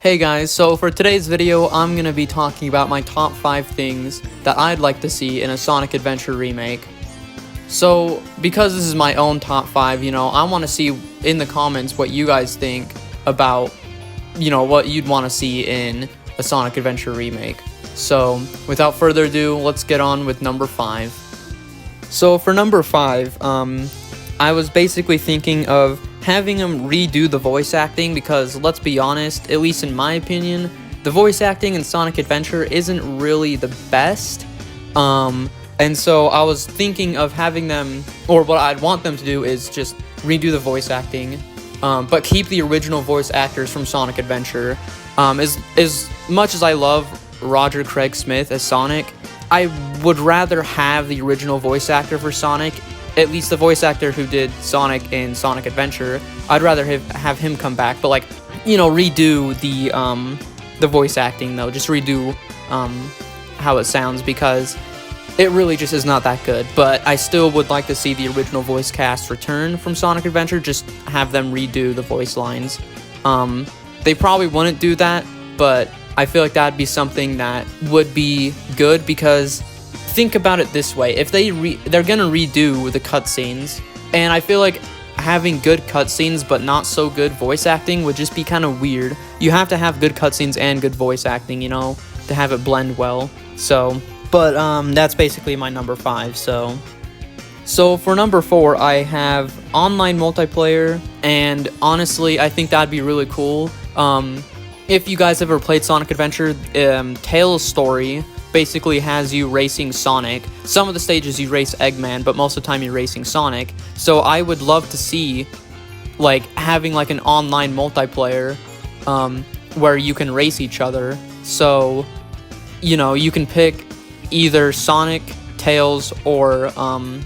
Hey guys, so for today's video, I'm going to be talking about my top 5 things that I'd like to see in a Sonic Adventure remake. So, because this is my own top 5, I want to see in the comments what you guys think about, what you'd want to see in a Sonic Adventure remake. So, without further ado, let's get on with number 5. So, for number 5, I was basically thinking of having them redo the voice acting because, let's be honest, at least in my opinion, the voice acting in Sonic Adventure isn't really the best. And so I was thinking of having them, or what I'd want them to do is just redo the voice acting, but keep the original voice actors from Sonic Adventure. As much as I love Roger Craig Smith as Sonic, I would rather have the original voice actor for Sonic, at least the voice actor who did Sonic in Sonic Adventure. I'd rather have him come back, but redo the voice acting though. Just redo how it sounds because it really just is not that good. But I still would like to see the original voice cast return from Sonic Adventure. Just have them redo the voice lines. They probably wouldn't do that, but I feel like that'd be something that would be good because think about it this way: if they're gonna redo the cutscenes, and I feel like having good cutscenes but not so good voice acting would just be kind of weird. You have to have good cutscenes and good voice acting, to have it blend well. So, but that's basically my number 5. So for number 4, I have online multiplayer, and honestly, I think that'd be really cool. If you guys ever played Sonic Adventure, Tails' story basically has you racing Sonic. Some of the stages you race Eggman, but most of the time you're racing Sonic. So I would love to see having an online multiplayer where you can race each other. So you can pick either Sonic, Tails, or I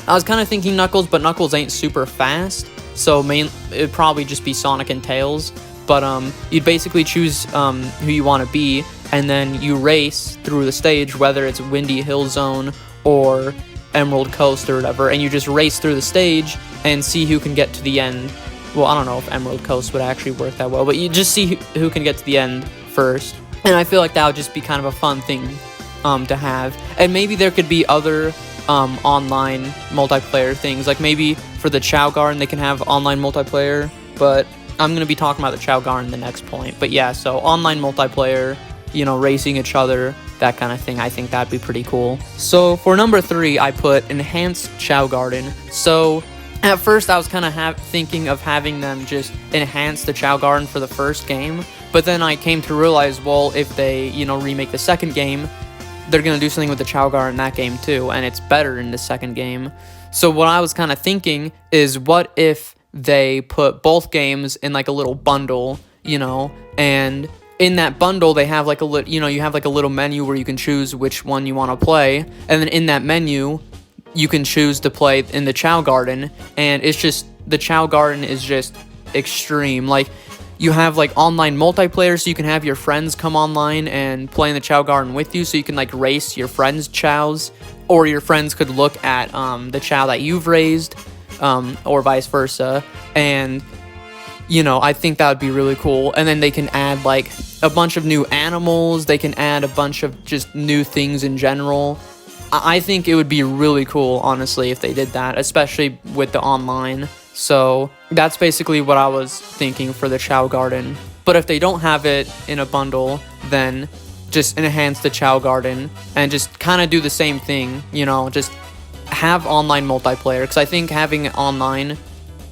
was kind of thinking Knuckles, but Knuckles ain't super fast, so it'd probably just be Sonic and Tails. But you'd basically choose who you want to be, and then you race through the stage, whether it's Windy Hill Zone or Emerald Coast or whatever, and you just race through the stage and see who can get to the end. Well, I don't know if Emerald Coast would actually work that well, but you just see who can get to the end first. And I feel like that would just be kind of a fun thing to have. And maybe there could be other online multiplayer things, like maybe for the Chow Garden they can have online multiplayer, but I'm going to be talking about the Chow Garden in the next point. But yeah, so online multiplayer, racing each other, that kind of thing. I think that'd be pretty cool. So for number 3, I put enhanced Chow Garden. So at first I was kind of thinking of having them just enhance the Chow Garden for the first game, but then I came to realize, well, if they, remake the second game, they're going to do something with the Chow Garden in that game too, and it's better in the second game. So what I was kind of thinking is, what if they put both games in a little bundle, and in that bundle they have you have a little menu where you can choose which one you want to play, and then in that menu you can choose to play in the Chow Garden, and it's just, the Chow Garden is just extreme. You have online multiplayer, so you can have your friends come online and play in the Chow Garden with you, so you can race your friends' chows, or your friends could look at the chow that you've raised, or vice versa. And I think that would be really cool. And then they can add a bunch of new animals, they can add a bunch of just new things in general. I think it would be really cool, honestly, if they did that, especially with the online. So that's basically what I was thinking for the Chow Garden. But if they don't have it in a bundle, then just enhance the Chow Garden and just kind of do the same thing, just have online multiplayer, because I think having it online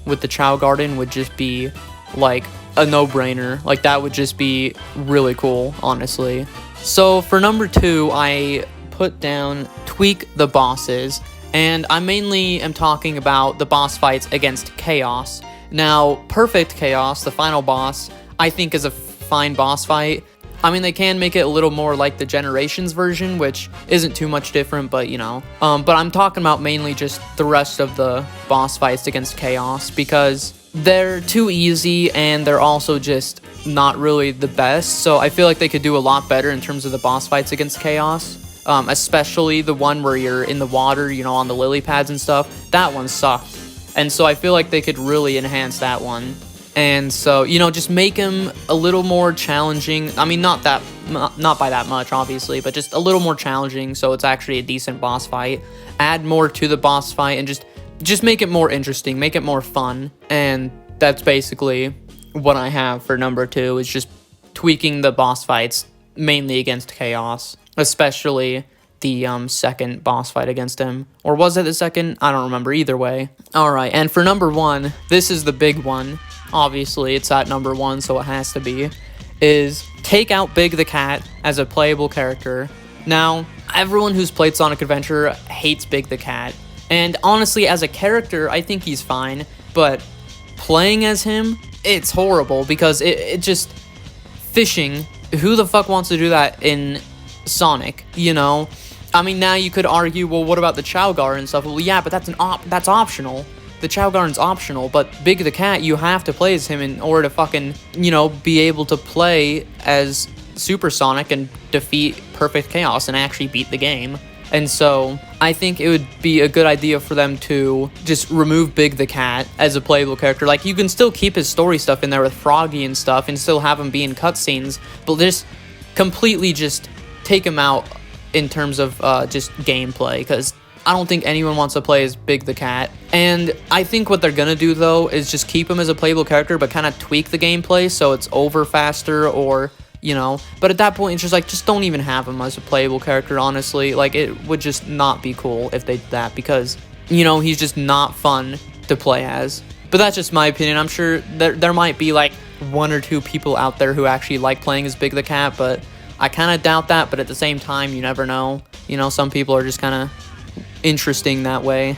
with the Chow Garden would just be a no-brainer. That would just be really cool, honestly. So for number 2, I put down tweak the bosses, and I mainly am talking about the boss fights against Chaos. Now, Perfect Chaos, the final boss, I think is a fine boss fight. I mean, they can make it a little more like the Generations version, which isn't too much different, but but I'm talking about mainly just the rest of the boss fights against Chaos, because they're too easy and they're also just not really the best. So I feel like they could do a lot better in terms of the boss fights against Chaos, especially the one where you're in the water, on the lily pads and stuff. That one sucked, and so I feel like they could really enhance that one. And so, you know, just make him a little more challenging. I mean, not by that much, obviously, but just a little more challenging so it's actually a decent boss fight. Add more to the boss fight and just make it more interesting, make it more fun. And that's basically what I have for number 2, is just tweaking the boss fights, mainly against Chaos, especially the second boss fight against him. Or was it the second? I don't remember. Either way. Alright, and for number 1, this is the big one. Obviously, it's at number 1, so it has to be, is take out Big the Cat as a playable character. Now, everyone who's played Sonic Adventure hates Big the Cat. And honestly, as a character, I think he's fine. But playing as him, it's horrible because it just... Fishing, who the fuck wants to do that in Sonic, you know? I mean, now you could argue, well, what about the Chow Garden and stuff? Well, yeah, but that's optional. The Chow Garden's optional, but Big the Cat, you have to play as him in order to fucking, you know, be able to play as Super Sonic and defeat Perfect Chaos and actually beat the game. And so, I think it would be a good idea for them to just remove Big the Cat as a playable character. Like, you can still keep his story stuff in there with Froggy and stuff and still have him be in cutscenes, but just completely just take him out in terms of just gameplay, because I don't think anyone wants to play as Big the Cat. And I think what they're gonna do, though, is just keep him as a playable character, but kind of tweak the gameplay so it's over faster, or... you know, but at that point, it's just like, just don't even have him as a playable character, honestly. Like, it would just not be cool if they did that, because, you know, he's just not fun to play as. But that's just my opinion. I'm sure there might be, like, 1 or 2 people out there who actually like playing as Big the Cat, but I kind of doubt that, but at the same time, you never know. You know, some people are just kind of interesting that way.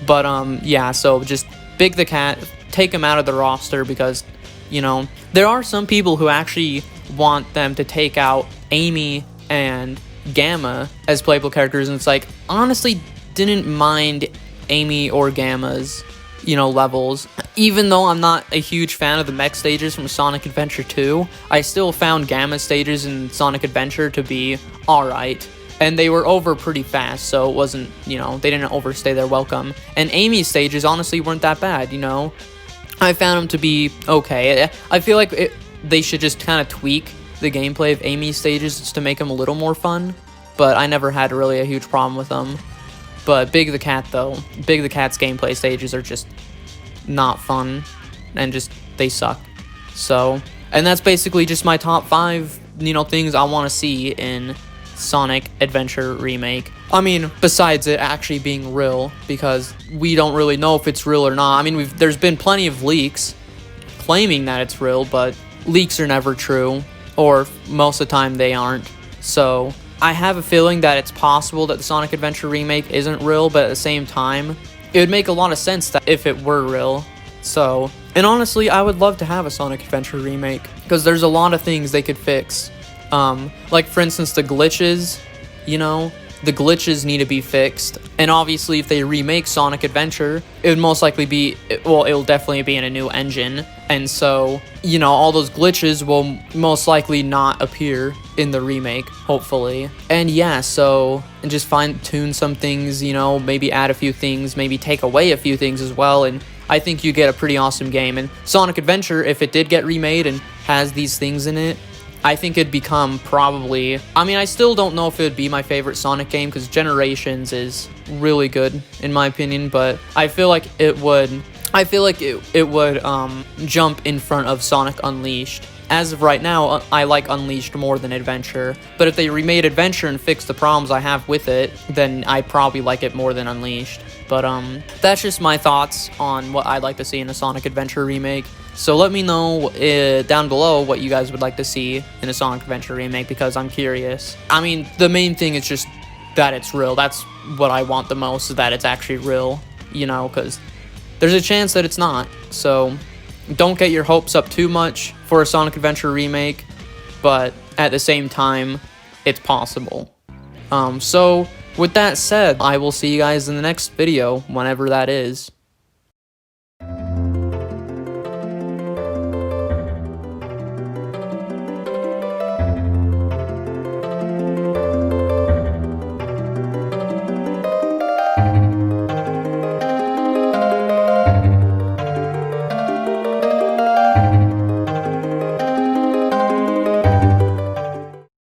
But, yeah, so just Big the Cat, take him out of the roster, because, you know, there are some people who actually want them to take out Amy and Gamma as playable characters, and it's like, honestly, didn't mind Amy or Gamma's, you know, levels. Even though I'm not a huge fan of the mech stages from Sonic Adventure 2, I still found Gamma stages in Sonic Adventure to be alright. And they were over pretty fast, so it wasn't, you know, they didn't overstay their welcome. And Amy's stages honestly weren't that bad, you know. I found them to be okay. I feel like they should just kind of tweak the gameplay of Amy's stages just to make them a little more fun, but I never had really a huge problem with them. But Big the Cat, though, Big the Cat's gameplay stages are just not fun, and just, they suck. So, and that's basically just my top 5, you know, things I want to see in Sonic Adventure Remake. I mean, besides it actually being real, because we don't really know if it's real or not. I mean, there's been plenty of leaks claiming that it's real, but leaks are never true, or most of the time they aren't. So I have a feeling that it's possible that the Sonic Adventure Remake isn't real, but at the same time, it would make a lot of sense that if it were real. So, and honestly, I would love to have a Sonic Adventure Remake, because there's a lot of things they could fix. Like, for instance, the glitches, you know, the glitches need to be fixed. And obviously, if they remake Sonic Adventure, it would most likely be, well, it'll definitely be in a new engine. And so, you know, all those glitches will most likely not appear in the remake, hopefully. And yeah, so, and just fine-tune some things, you know, maybe add a few things, maybe take away a few things as well, and I think you get a pretty awesome game. And Sonic Adventure, if it did get remade and has these things in it, I think it'd become probably... I mean, I still don't know if it would be my favorite Sonic game, because Generations is really good, in my opinion, but I feel like it would... it would jump in front of Sonic Unleashed. As of right now, I like Unleashed more than Adventure, but if they remade Adventure and fixed the problems I have with it, then I'd probably like it more than Unleashed. But that's just my thoughts on what I'd like to see in a Sonic Adventure remake. So let me know down below what you guys would like to see in a Sonic Adventure remake, because I'm curious. I mean, the main thing is just that it's real. That's what I want the most, is that it's actually real, you know, because there's a chance that it's not. So don't get your hopes up too much for a Sonic Adventure remake, but at the same time, it's possible. So with that said, I will see you guys in the next video, whenever that is.